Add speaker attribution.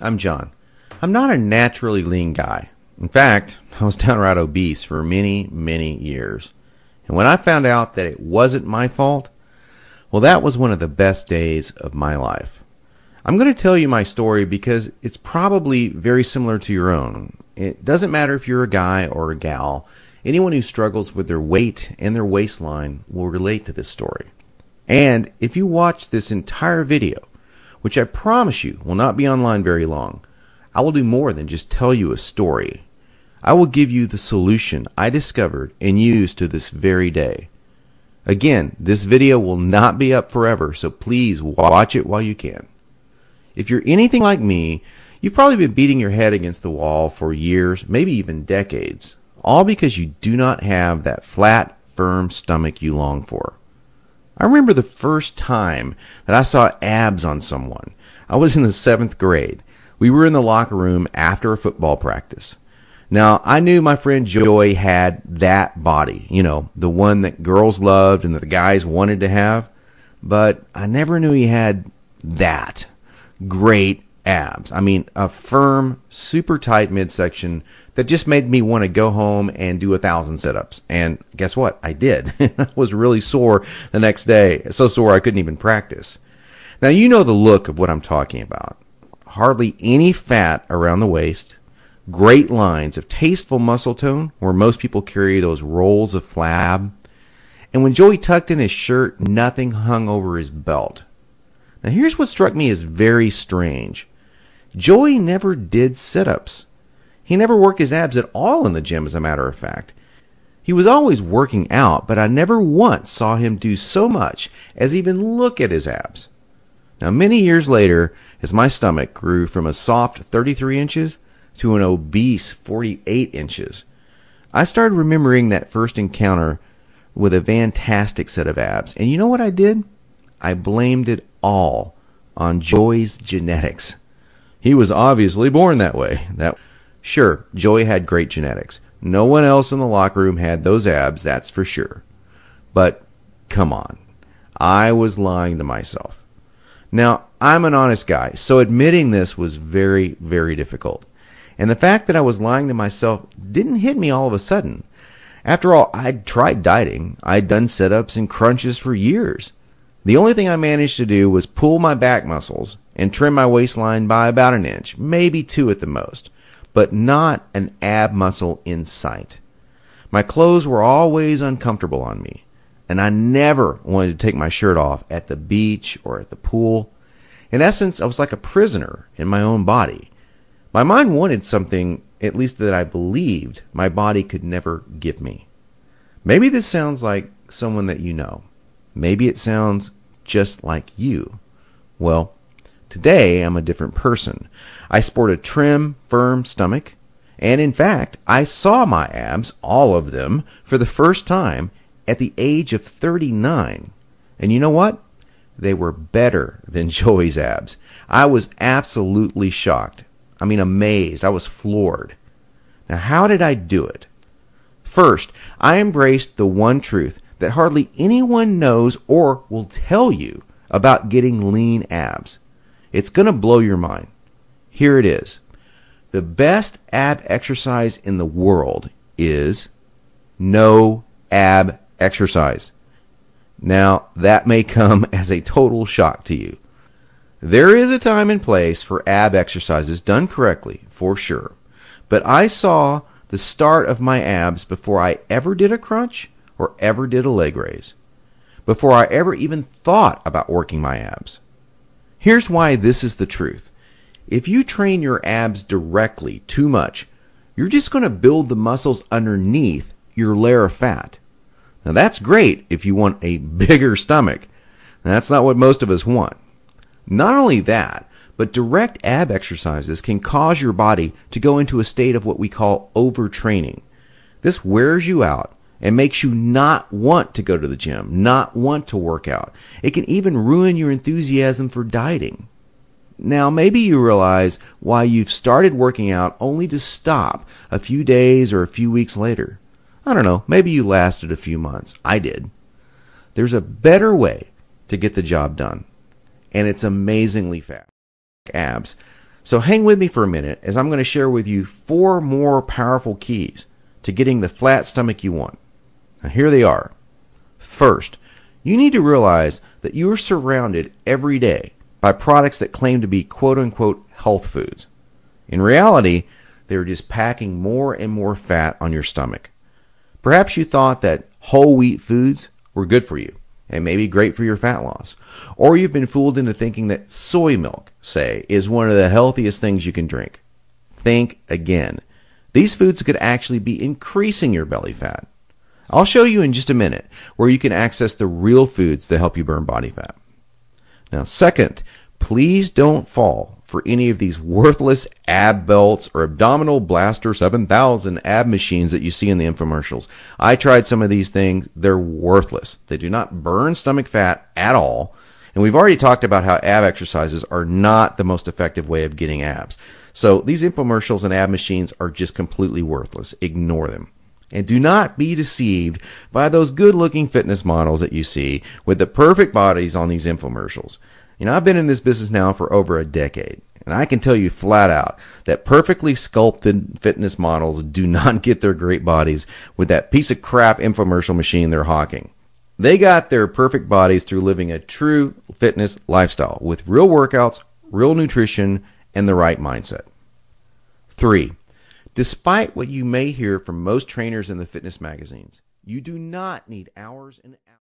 Speaker 1: I'm John. I'm not a naturally lean guy. In fact, I was downright obese for many, many years. And when I found out that it wasn't my fault, well, that was one of the best days of my life. I'm going to tell you my story because it's probably very similar to your own. It doesn't matter if you're a guy or a gal. Anyone who struggles with their weight and their waistline will relate to this story. And if you watch this entire video, which I promise you will not be online very long, I will do more than just tell you a story. I will give you the solution I discovered and use to this very day. Again, this video will not be up forever, so please watch it while you can. If you're anything like me, you've probably been beating your head against the wall for years, maybe even decades, all because you do not have that flat, firm stomach you long for. I remember the first time that I saw abs on someone. I was in the 7th grade. We were in the locker room after a football practice. Now, I knew my friend Joey had that body, the one that girls loved and that the guys wanted to have, but I never knew he had that great abs. I mean, a firm, super tight midsection that just made me want to go home and do 1,000 sit-ups. And guess what? I did. I was really sore the next day. So sore I couldn't even practice. Now, you know the look of what I'm talking about. Hardly any fat around the waist. Great lines of tasteful muscle tone where most people carry those rolls of flab. And when Joey tucked in his shirt, nothing hung over his belt. Now, here's what struck me as very strange. Joey never did sit-ups. He never worked his abs at all in the gym, as a matter of fact. He was always working out, but I never once saw him do so much as even look at his abs. Now, many years later, as my stomach grew from a soft 33 inches to an obese 48 inches, I started remembering that first encounter with a fantastic set of abs. And you know what I did? I blamed it all on Joey's genetics. He was obviously born that way. Sure, Joey had great genetics. No one else in the locker room had those abs, that's for sure. But come on, I was lying to myself. Now, I'm an honest guy, so admitting this was very, very difficult. And the fact that I was lying to myself didn't hit me all of a sudden. After all, I'd tried dieting. I'd done sit-ups and crunches for years. The only thing I managed to do was pull my back muscles and trim my waistline by about an inch, maybe 2 at the most, but not an ab muscle in sight. My clothes were always uncomfortable on me, and I never wanted to take my shirt off at the beach or at the pool. In essence, I was like a prisoner in my own body. My mind wanted something, at least that I believed, my body could never give me. Maybe this sounds like someone that you know. Maybe it sounds just like you. Well, today I'm a different person. I sport a trim, firm stomach, and in fact, I saw my abs, all of them, for the first time at the age of 39. And you know what? They were better than Joey's abs. I was absolutely shocked. I mean, amazed. I was floored. Now, how did I do it? First, I embraced the one truth that hardly anyone knows or will tell you about getting lean abs. It's going to blow your mind. Here it is. The best ab exercise in the world is no ab exercise. Now, that may come as a total shock to you. There is a time and place for ab exercises done correctly, for sure. But I saw the start of my abs before I ever did a crunch or ever did a leg raise, before I ever even thought about working my abs. Here's why this is the truth. If you train your abs directly too much, you're just going to build the muscles underneath your layer of fat. Now that's great if you want a bigger stomach. That's not what most of us want. Not only that, but direct ab exercises can cause your body to go into a state of what we call overtraining. This wears you out and makes you not want to go to the gym, not want to work out. It can even ruin your enthusiasm for dieting. Now, maybe you realize why you've started working out only to stop a few days or a few weeks later. I don't know, maybe you lasted a few months. I did. There's a better way to get the job done, and it's amazingly fast. Abs. So hang with me for a minute as I'm going to share with you 4 more powerful keys to getting the flat stomach you want. Now here they are. First, you need to realize that you are surrounded every day by products that claim to be quote-unquote health foods. In reality, they're just packing more and more fat on your stomach. Perhaps you thought that whole wheat foods were good for you and maybe great for your fat loss. Or you've been fooled into thinking that soy milk, say, is one of the healthiest things you can drink. Think again. These foods could actually be increasing your belly fat. I'll show you in just a minute where you can access the real foods that help you burn body fat. Now, second, please don't fall for any of these worthless ab belts or abdominal blaster 7000 ab machines that you see in the infomercials. I tried some of these things. They're worthless. They do not burn stomach fat at all. And we've already talked about how ab exercises are not the most effective way of getting abs. So these infomercials and ab machines are just completely worthless. Ignore them. And do not be deceived by those good-looking fitness models that you see with the perfect bodies on these infomercials. You know, I've been in this business now for over a decade, and I can tell you flat out that perfectly sculpted fitness models do not get their great bodies with that piece of crap infomercial machine they're hawking. They got their perfect bodies through living a true fitness lifestyle with real workouts, real nutrition, and the right mindset. 3. Despite what you may hear from most trainers in the fitness magazines, you do not need hours and hours